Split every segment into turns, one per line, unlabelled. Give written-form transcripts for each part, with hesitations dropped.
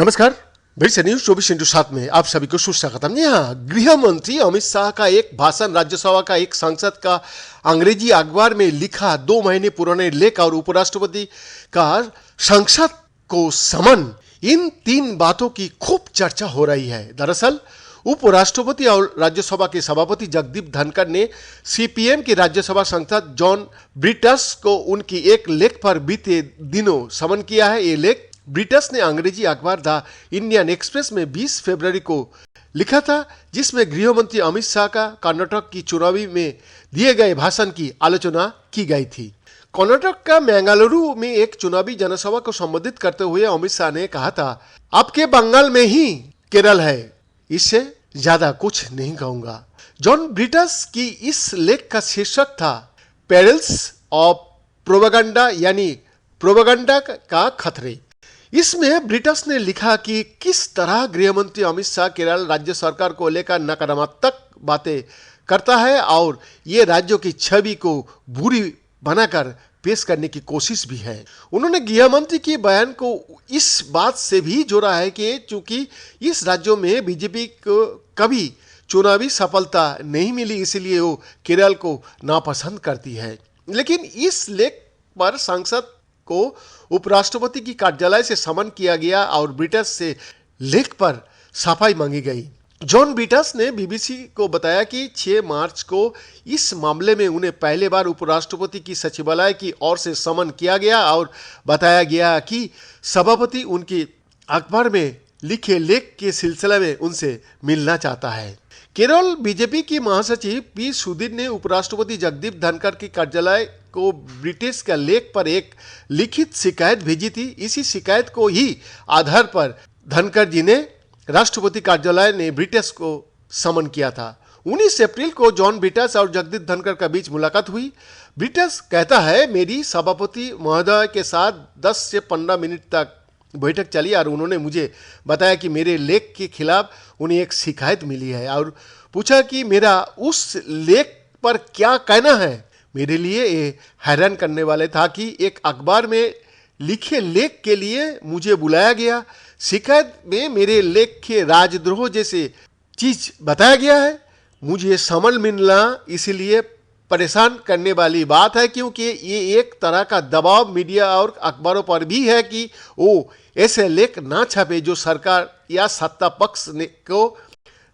नमस्कार, बिरसा न्यूज 24/7 में आप सभी को सुस्वागतम। यहाँ गृह मंत्री अमित शाह का एक भाषण राज्यसभा का एक सांसद का अंग्रेजी अखबार में लिखा 2 महीने पुराने लेख और उपराष्ट्रपति का संसद को समन, इन 3 बातों की खूब चर्चा हो रही है। दरअसल उपराष्ट्रपति और राज्यसभा के सभापति जगदीप धनखड़ ने सीपीएम के राज्यसभा सांसद जॉन ब्रिटस को उनकी एक लेख पर बीते दिनों समन किया है। ये लेख ब्रिटस ने अंग्रेजी अखबार द इंडियन एक्सप्रेस में 20 फरवरी को लिखा था, जिसमें गृह मंत्री अमित शाह का कर्नाटक की चुनावी में दिए गए भाषण की आलोचना की गई थी। कर्नाटक का मैंगलुरु में एक चुनावी जनसभा को संबोधित करते हुए अमित शाह ने कहा था, आपके बंगाल में ही केरल है, इससे ज्यादा कुछ नहीं कहूंगा। जॉन ब्रिटस की इस लेख का शीर्षक था पेरिल्स ऑफ प्रोपेगेंडा, यानी प्रोपेगेंडा का खतरे। इसमें ब्रिटस ने लिखा कि किस तरह गृह मंत्री अमित शाह केरल राज्य सरकार को लेकर नकारात्मक बातें करता है और ये राज्यों की छवि को बुरी बनाकर पेश करने की कोशिश भी है। उन्होंने गृह मंत्री के बयान को इस बात से भी जोड़ा है कि चूंकि इस राज्यों में बीजेपी को कभी चुनावी सफलता नहीं मिली, इसलिए वो केरल को नापसंद करती है। लेकिन इस लेख पर संसद को उपराष्ट्रपति की कार्यालय से समन किया गया और ब्रिटस से लेख पर सफाई मांगी गई। जॉन ब्रिटस ने बीबीसी को बताया कि 6 मार्च को इस मामले में उन्हें पहले बार उपराष्ट्रपति की सचिवालय की ओर से समन किया गया और बताया गया कि सभापति उनके अखबार में लिखे लेख के सिलसिले में उनसे मिलना चाहता है। केरल बीजेपी की महासचिव पी सुधीर ने उपराष्ट्रपति जगदीप धनखड़ के कार्यालय को ब्रिटिश का लेख पर एक लिखित शिकायत भेजी थी। इसी शिकायत को ही आधार पर धनखड़ जी ने राष्ट्रपति कार्यालय ने ब्रिटिश को समन किया था। 19 अप्रैल को जॉन ब्रिटस और जगदीप धनखड़ का बीच मुलाकात हुई। ब्रिटस कहता है, मेरी सभापति महोदय के साथ 10 से 15 मिनट तक बैठक चली और उन्होंने मुझे बताया कि मेरे लेख के खिलाफ उन्हें एक शिकायत मिली है और पूछा कि मेरा उस लेख पर क्या कहना है। मेरे लिए ये हैरान करने वाले था कि एक अखबार में लिखे लेख के लिए मुझे बुलाया गया। शिकायत में मेरे लेख के राजद्रोह जैसे चीज बताया गया है। मुझे समन मिलना इसलिए परेशान करने वाली बात है क्योंकि ये एक तरह का दबाव मीडिया और अखबारों पर भी है कि वो ऐसे लेख ना छापे जो सरकार या सत्ता पक्ष को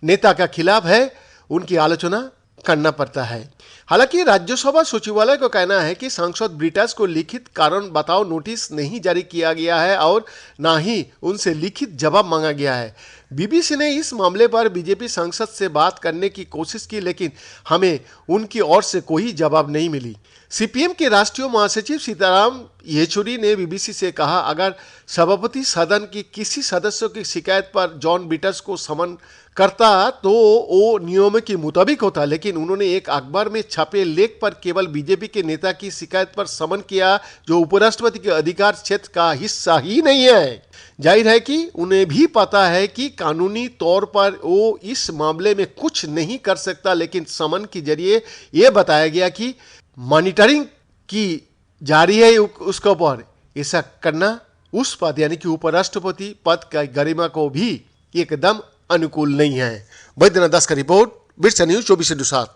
नेता का खिलाफ है, उनकी आलोचना करना पड़ता है। हालांकि राज्यसभा सचिवालय को कहना है कि सांसद ब्रिटस को लिखित कारण बताओ नोटिस नहीं जारी किया गया है और ना ही उनसे लिखित जवाब मांगा गया है। बीबीसी ने इस मामले पर बीजेपी सांसद से बात करने की कोशिश की, लेकिन हमें उनकी ओर से कोई जवाब नहीं मिली। सीपीएम के राष्ट्रीय महासचिव सीताराम येचुरी ने बीबीसी से कहा, अगर सभापति सदन की किसी सदस्य की शिकायत पर जॉन ब्रिटस को समन करता तो वो नियमों के मुताबिक होता, लेकिन उन्होंने एक अखबार में छपे लेख पर केवल बीजेपी के नेता की शिकायत पर समन किया, जो उपराष्ट्रपति के अधिकार क्षेत्र का हिस्सा ही नहीं है। जाहिर है कि उन्हें भी पता है कि कानूनी तौर पर वो इस मामले में कुछ नहीं कर सकता, लेकिन समन के जरिए ये बताया गया कि मॉनिटरिंग की जारी है उसके ऊपर। ऐसा करना उस पद यानी कि उपराष्ट्रपति पद का गरिमा को भी एकदम अनुकूल नहीं है। बैद्यनाथ दास का रिपोर्ट, बिरसा न्यूज 24/7।